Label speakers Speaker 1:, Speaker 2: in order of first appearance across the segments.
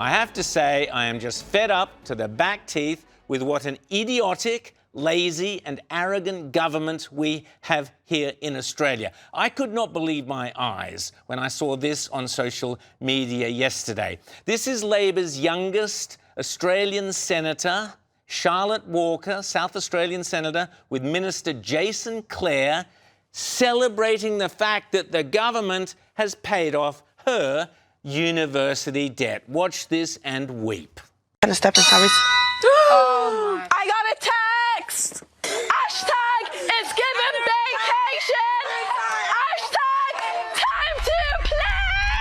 Speaker 1: I have to say I am just fed up to the back teeth with what an idiotic, lazy and arrogant government we have here in Australia. I could not believe my eyes when I saw this on social media yesterday. This is Labor's youngest Australian senator, Charlotte Walker, South Australian senator, with Minister Jason Clare, celebrating the fact that the government has paid off her university debt. Watch this and weep.
Speaker 2: Gonna step in, Harry.
Speaker 3: Oh
Speaker 2: I got a text! Hashtag it's given vacation! Hashtag time to play!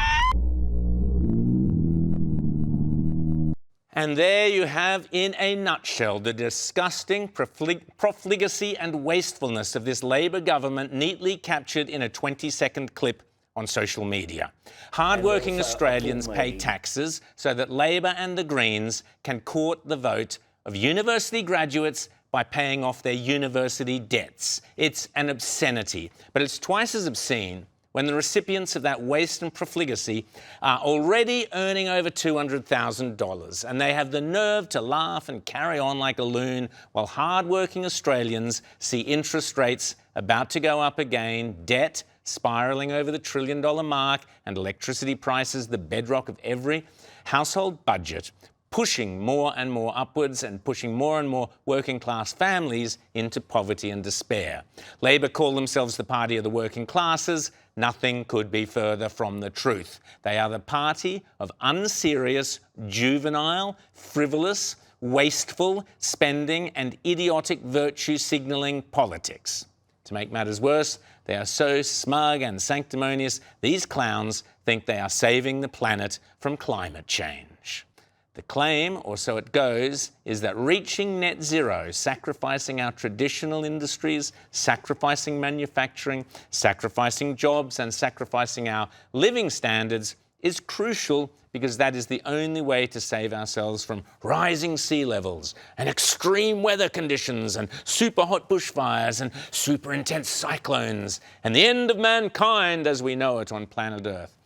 Speaker 1: And there you have, in a nutshell, the disgusting profligacy and wastefulness of this Labor government, neatly captured in a 20-second clip on social media. Hardworking Australians pay taxes so that Labor and the Greens can court the vote of university graduates by paying off their university debts. It's an obscenity, but it's twice as obscene when the recipients of that waste and profligacy are already earning over $200,000, and they have the nerve to laugh and carry on like a loon while hard-working Australians see interest rates about to go up again, debt spiralling over the $1 trillion mark, and electricity prices, the bedrock of every household budget, pushing more and more upwards and pushing more and more working-class families into poverty and despair. Labor call themselves the party of the working classes. Nothing could be further from the truth. They are the party of unserious, juvenile, frivolous, wasteful spending and idiotic virtue-signalling politics. To make matters worse, they are so smug and sanctimonious, these clowns think they are saving the planet from climate change. The claim, or so it goes, is that reaching net zero, sacrificing our traditional industries, sacrificing manufacturing, sacrificing jobs and sacrificing our living standards is crucial because that is the only way to save ourselves from rising sea levels and extreme weather conditions and super hot bushfires and super intense cyclones and the end of mankind as we know it on planet Earth.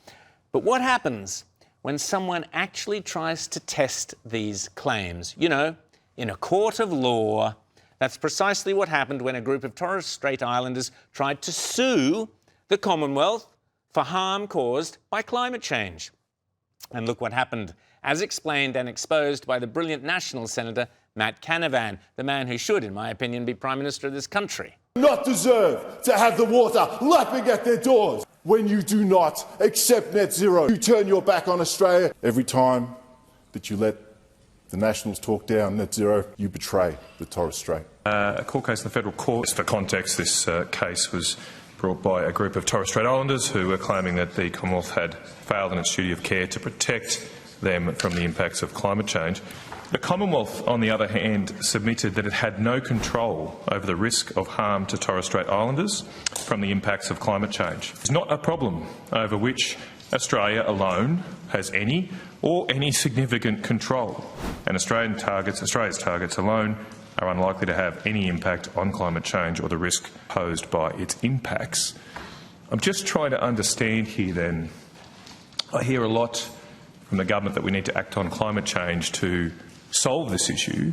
Speaker 1: But what happens when someone actually tries to test these claims? You know, in a court of law. That's precisely what happened when a group of Torres Strait Islanders tried to sue the Commonwealth for harm caused by climate change. And look what happened, as explained and exposed by the brilliant National Senator Matt Canavan, the man who should, in my opinion, be Prime Minister of this country.
Speaker 4: Not deserve to have the water lapping at their doors. When you do not accept net zero, you turn your back on Australia. Every time that you let the Nationals talk down net zero, you betray the Torres Strait.
Speaker 5: A court case in the federal court. For context, this case was brought by a group of Torres Strait Islanders who were claiming that the Commonwealth had failed in its duty of care to protect them from the impacts of climate change. The Commonwealth, on the other hand, submitted that it had no control over the risk of harm to Torres Strait Islanders from the impacts of climate change. It's not a problem over which Australia alone has any or any significant control, and Australia's targets alone are unlikely to have any impact on climate change or the risk posed by its impacts. I'm just trying to understand here then. I hear a lot from the government that we need to act on climate change to solve this issue,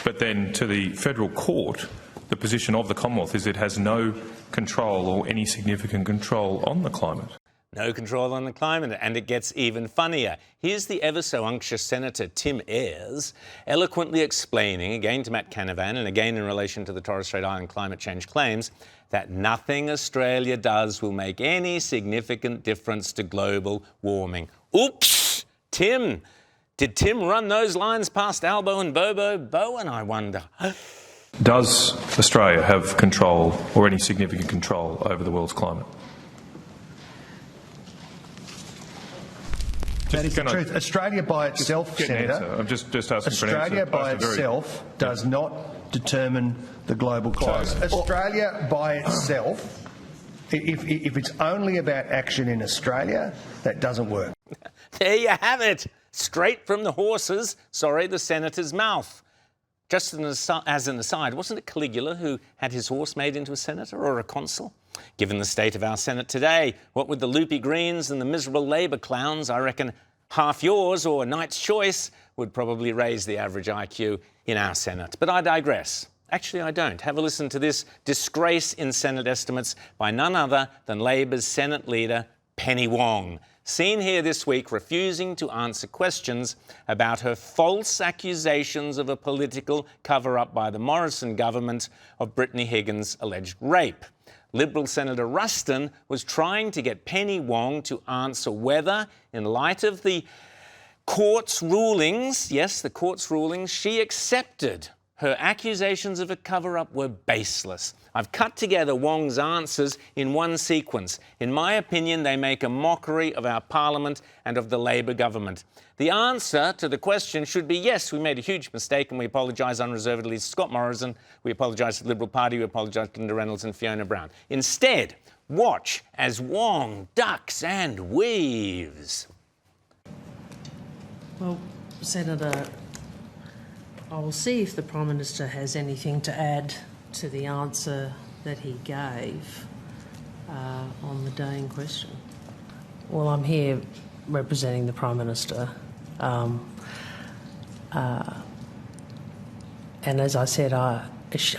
Speaker 5: but then to the federal court, the position of the Commonwealth is it has no control or any significant control on the climate.
Speaker 1: No control on the climate, and it gets even funnier. Here's the ever-so-unctuous Senator Tim Ayres eloquently explaining, again to Matt Canavan and again in relation to the Torres Strait Island climate change claims, that nothing Australia does will make any significant difference to global warming. Oops! Tim! Did Tim run those lines past Albo and Bobo Bowen, I wonder?
Speaker 5: Does Australia have control or any significant control over the world's climate?
Speaker 6: That is the truth. Australia by itself, Senator,
Speaker 5: I'm just asking for an answer.
Speaker 6: Australia by itself does not determine the global climate. Australia by itself, if it's only about action in Australia, that doesn't work.
Speaker 1: There you have it. Straight from the the senator's mouth. Just as an aside, wasn't it Caligula who had his horse made into a senator or a consul? Given the state of our Senate today, what with the loopy Greens and the miserable Labor clowns, I reckon Half yours or Knight's Choice would probably raise the average IQ in our Senate. But I digress. Actually, I don't. Have a listen to this disgrace in Senate estimates by none other than Labor's Senate leader, Penny Wong, seen here this week refusing to answer questions about her false accusations of a political cover-up by the Morrison government of Brittany Higgins' alleged rape. Liberal Senator Ruston was trying to get Penny Wong to answer whether, in light of the court's rulings, yes, the court's rulings, she accepted her accusations of a cover-up were baseless. I've cut together Wong's answers in one sequence. In my opinion, they make a mockery of our parliament and of the Labor government. The answer to the question should be, yes, we made a huge mistake and we apologise unreservedly to Scott Morrison, we apologise to the Liberal Party, we apologise to Linda Reynolds and Fiona Brown. Instead, watch as Wong ducks and weaves.
Speaker 7: Well, Senator, I will see if the Prime Minister has anything to add to the answer that he gave on the day in question. Well, I'm here representing the Prime Minister. And as I said, I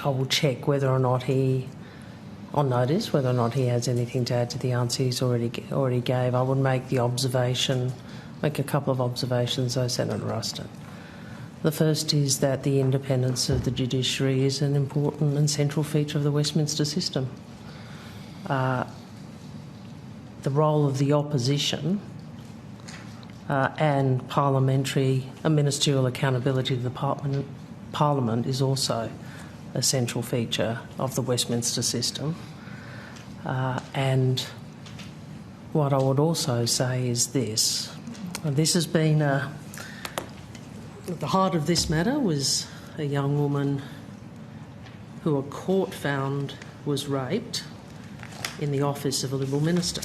Speaker 7: will check whether or not he, on notice, whether or not he has anything to add to the answer he's already gave. I would make a couple of observations, though, Senator Ruston. The first is that the independence of the judiciary is an important and central feature of the Westminster system. The role of the opposition and parliamentary and ministerial accountability to the Parliament is also a central feature of the Westminster system. And what I would also say is this. This has been at the heart of this matter was a young woman who a court found was raped in the office of a Liberal minister.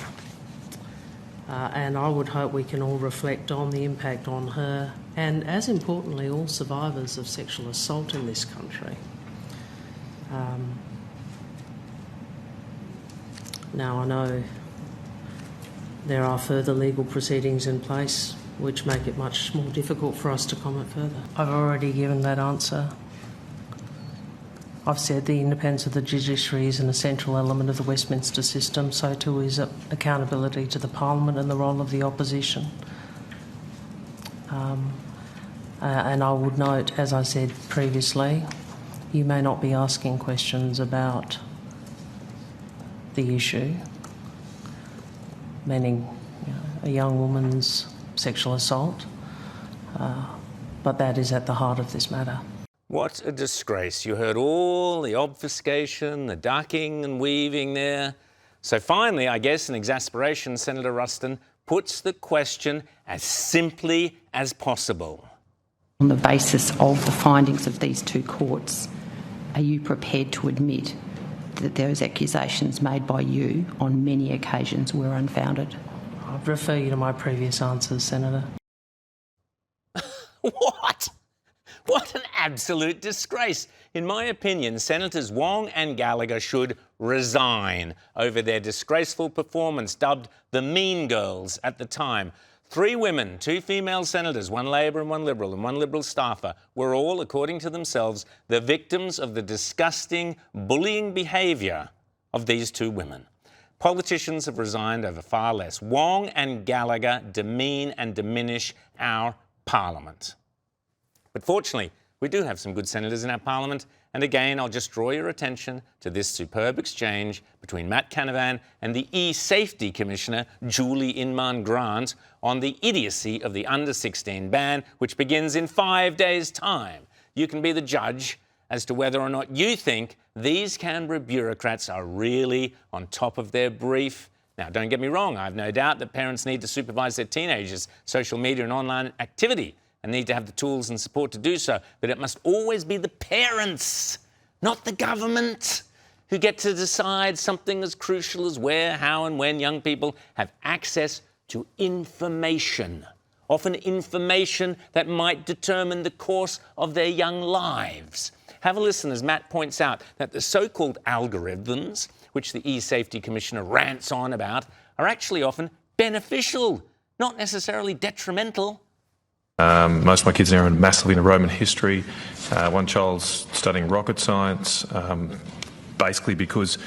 Speaker 7: And I would hope we can all reflect on the impact on her and, as importantly, all survivors of sexual assault in this country. Now, I know there are further legal proceedings in place which make it much more difficult for us to comment further. I've already given that answer. I've said the independence of the judiciary is an essential element of the Westminster system, so too is accountability to the Parliament and the role of the opposition. And I would note, as I said previously, you may not be asking questions about the issue, meaning a young woman's sexual assault, but that is at the heart of this matter.
Speaker 1: What a disgrace. You heard all the obfuscation, the ducking and weaving there. So finally, I guess in exasperation, Senator Ruston puts the question as simply as possible.
Speaker 8: On the basis of the findings of these two courts, are you prepared to admit that those accusations made by you on many occasions were unfounded?
Speaker 7: I'd refer you to my previous answers, Senator.
Speaker 1: What? What an absolute disgrace. In my opinion, Senators Wong and Gallagher should resign over their disgraceful performance, dubbed the Mean Girls at the time. 3 women, 2 female senators, 1 Labor and 1 Liberal, and 1 Liberal staffer, were all, according to themselves, the victims of the disgusting, bullying behaviour of these 2 women. Politicians have resigned over far less. Wong and Gallagher demean and diminish our Parliament. But fortunately, we do have some good senators in our Parliament, and again, I'll just draw your attention to this superb exchange between Matt Canavan and the E-Safety Commissioner, Julie Inman-Grant, on the idiocy of the under-16 ban, which begins in 5 days' time. You can be the judge as to whether or not you think these Canberra bureaucrats are really on top of their brief. Now, don't get me wrong, I have no doubt that parents need to supervise their teenagers' social media and online activity and need to have the tools and support to do so, but it must always be the parents, not the government, who get to decide something as crucial as where, how and when young people have access to information, often information that might determine the course of their young lives. Have a listen as Matt points out that the so-called algorithms, which the E-Safety Commissioner rants on about, are actually often beneficial not necessarily detrimental.
Speaker 5: Most of my kids now are massively into Roman history. One child's studying rocket science, basically because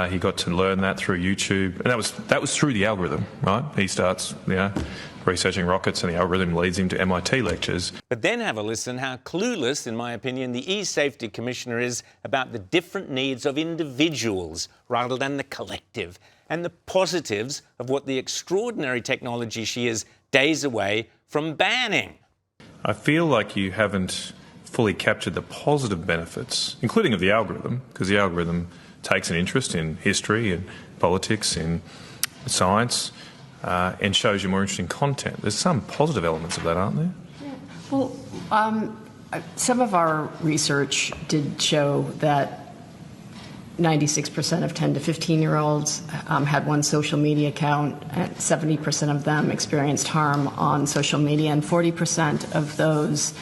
Speaker 5: he got to learn that through YouTube, and that was through the algorithm, right? He starts, researching rockets, and the algorithm leads him to MIT lectures.
Speaker 1: But then have a listen how clueless, in my opinion, the E-Safety Commissioner is about the different needs of individuals rather than the collective, and the positives of what the extraordinary technology she is days away from banning.
Speaker 5: I feel like you haven't fully captured the positive benefits, including of the algorithm, because the algorithm takes an interest in history and politics and science and shows you more interesting content. There's some positive elements of that, aren't there?
Speaker 9: Yeah. Well, some of our research did show that 96% of 10 to 15-year-olds had one social media account, and 70% of them experienced harm on social media, and 40% of those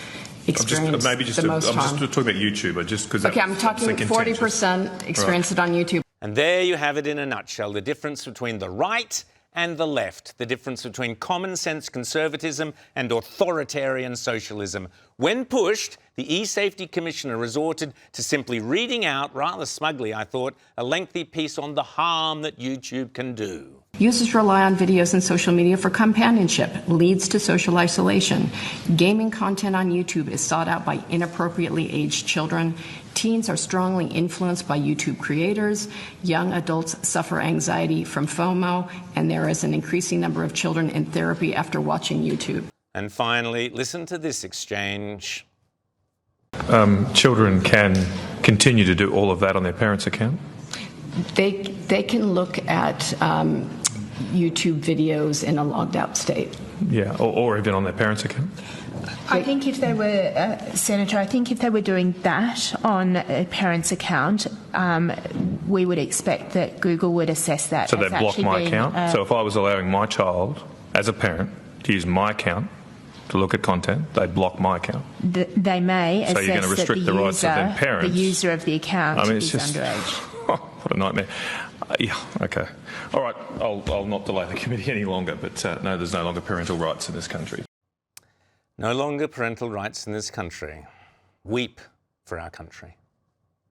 Speaker 9: experienced the most harm.
Speaker 5: I'm just talking about YouTube, just because.
Speaker 9: Okay, I'm talking 40% experienced it on YouTube.
Speaker 1: And there you have it in a nutshell, the difference between the right and the left, the difference between common sense conservatism and authoritarian socialism. When pushed, the E-Safety Commissioner resorted to simply reading out, rather smugly I thought, a lengthy piece on the harm that YouTube can do.
Speaker 9: Users rely on videos and social media for companionship, leads to social isolation. Gaming content on YouTube is sought out by inappropriately aged children. Teens are strongly influenced by YouTube creators. Young adults suffer anxiety from FOMO, and there is an increasing number of children in therapy after watching YouTube.
Speaker 1: And finally, listen to this exchange.
Speaker 5: Children can continue to do all of that on their parents' account?
Speaker 9: They can look at YouTube videos in a logged out state.
Speaker 5: Yeah, or even on their parents' account?
Speaker 3: I think if they were, Senator, I think if they were doing that on a parent's account, we would expect that Google would assess that.
Speaker 5: So they'd block my account? So if I was allowing my child, as a parent, to use my account to look at content, they'd block my account?
Speaker 3: They may assess
Speaker 5: so you're going to restrict the rights of their parents.
Speaker 3: The user of the account is
Speaker 5: just,
Speaker 3: underage.
Speaker 5: What a nightmare. Yeah, okay. All right, I'll not delay the committee any longer, but no, there's no longer parental rights in this country.
Speaker 1: No longer parental rights in this country. Weep for our country.